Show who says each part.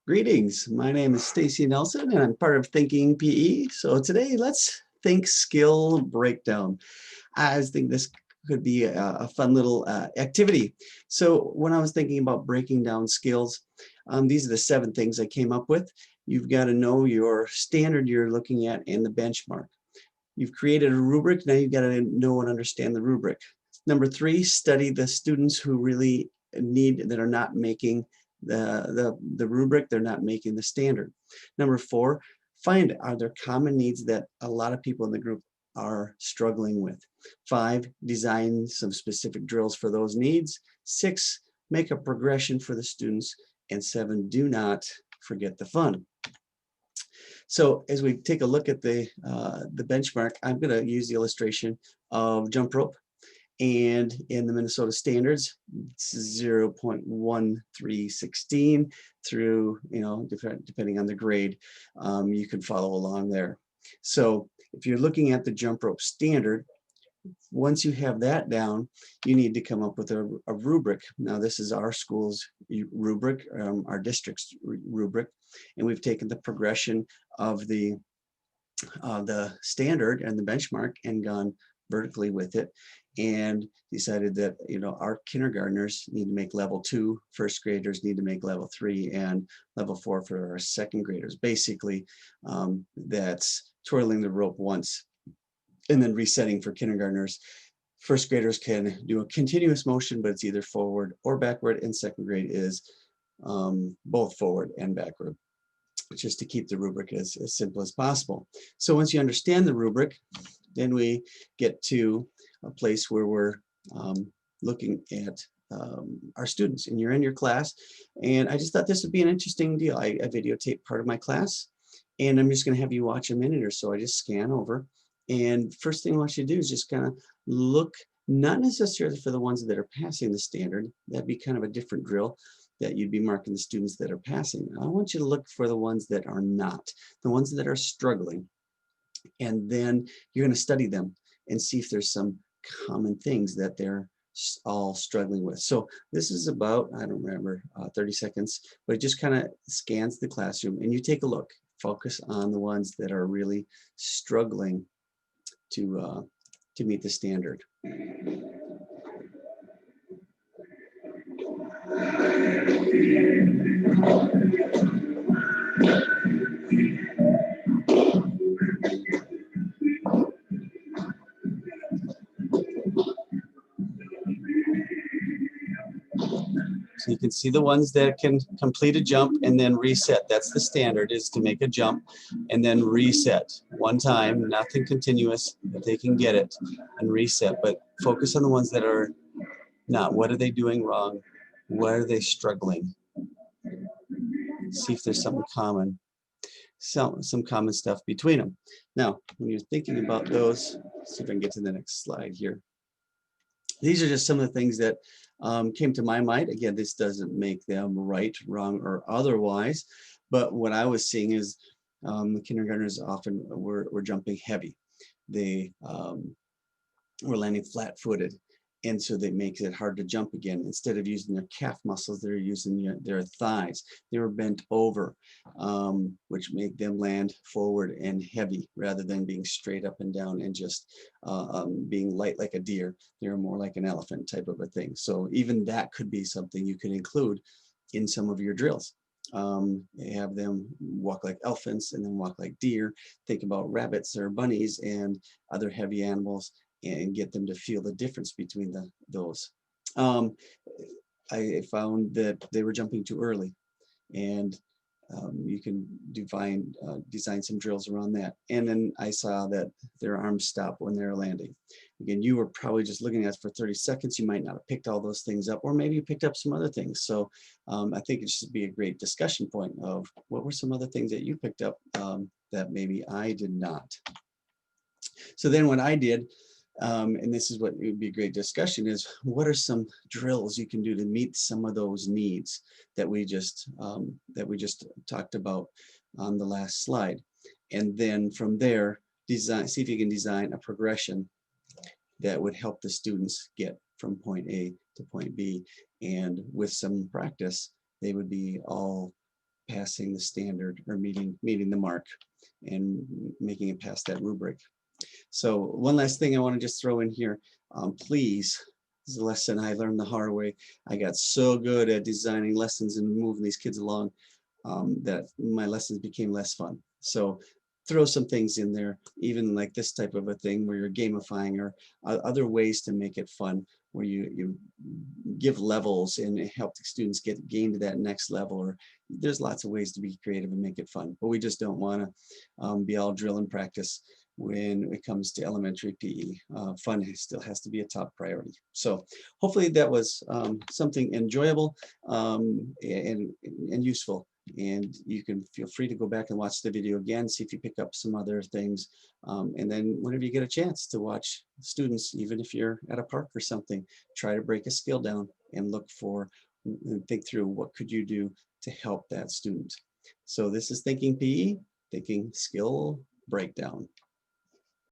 Speaker 1: Greetings, my name is Stacy Nelson and I'm part of Thinking PE. So today let's think skill breakdown. I think this could be a fun little activity. So when I was thinking about breaking down skills, these are the 7 things I came up with. You've got to know your standard you're looking at and the benchmark. You've created a rubric, now you've got to know and understand the rubric. Number 3, study the students who really that are not making the rubric, they're not making the standard. Number 4, find are there common needs that a lot of people in the group are struggling with. 5, design some specific drills for those needs. 6, make a progression for the students. And 7, do not forget the fun. So as we take a look at the benchmark, I'm going to use the illustration of jump rope. And in the Minnesota standards, it's 0.1316 through, depending on the grade, you can follow along there. So if you're looking at the jump rope standard, once you have that down, you need to come up with a rubric. Now, this is our school's rubric, our district's rubric, and we've taken the progression of the standard and the benchmark and gone vertically with it, and decided that our kindergartners need to make level 2, first graders need to make level 3, and level 4 for our second graders. Basically, that's twirling the rope once and then resetting for kindergartners. First graders can do a continuous motion, but it's either forward or backward, and second grade is both forward and backward, just to keep the rubric as simple as possible. So once you understand the rubric, then we get to a place where we're looking at our students, and you're in your class, and I just thought this would be an interesting deal. I videotaped part of my class, and I'm just going to have you watch a minute or so. I just scan over, and first thing I want you to do is just kind of look, not necessarily for the ones that are passing the standard, that'd be kind of a different drill, that you'd be marking the students that are passing. I want you to look for the ones that are not, the ones that are struggling. And then you're going to study them and see if there's some common things that they're all struggling with. So this is about, I don't remember, 30 seconds, but it just kind of scans the classroom, and you take a look, focus on the ones that are really struggling to meet the standard. So you can see the ones that can complete a jump and then reset. That's the standard, is to make a jump and then reset one time, nothing continuous, if they can get it, and reset. But focus on the ones that are not. What are they doing wrong? Where are they struggling? See if there's something common, some common stuff between them. Now, when you're thinking about those, see if I can get to the next slide here. These are just some of the things that came to my mind. Again, this doesn't make them right, wrong, or otherwise, but what I was seeing is the kindergartners often were jumping heavy. They were landing flat-footed, and so that makes it hard to jump again. Instead of using their calf muscles, they're using their thighs. They were bent over, which make them land forward and heavy rather than being straight up and down and just being light like a deer. They're more like an elephant type of a thing. So even that could be something you can include in some of your drills. Have them walk like elephants and then walk like deer. Think about rabbits or bunnies and other heavy animals, and get them to feel the difference between those. I found that they were jumping too early, and you can design some drills around that. And then I saw that their arms stop when they're landing. Again, you were probably just looking at it for 30 seconds. You might not have picked all those things up, or maybe you picked up some other things. So I think it should be a great discussion point of what were some other things that you picked up that maybe I did not. So then what I did, and this is what it would be a great discussion, is what are some drills you can do to meet some of those needs that we just talked about on the last slide. And then from there, see if you can design a progression that would help the students get from point A to point B. And with some practice, they would be all passing the standard or meeting the mark and making it past that rubric. So one last thing I want to just throw in here, please, this is a lesson I learned the hard way. I got so good at designing lessons and moving these kids along that my lessons became less fun. So throw some things in there, even like this type of a thing where you're gamifying, or other ways to make it fun, where you give levels and help the students gain to that next level. Or there's lots of ways to be creative and make it fun, but we just don't want to be all drill and practice when it comes to elementary PE. Fun still has to be a top priority. So hopefully that was something enjoyable and useful. And you can feel free to go back and watch the video again, see if you pick up some other things. And then whenever you get a chance to watch students, even if you're at a park or something, try to break a skill down and look for and think through what could you do to help that student. So this is Thinking PE, Thinking Skill Breakdown.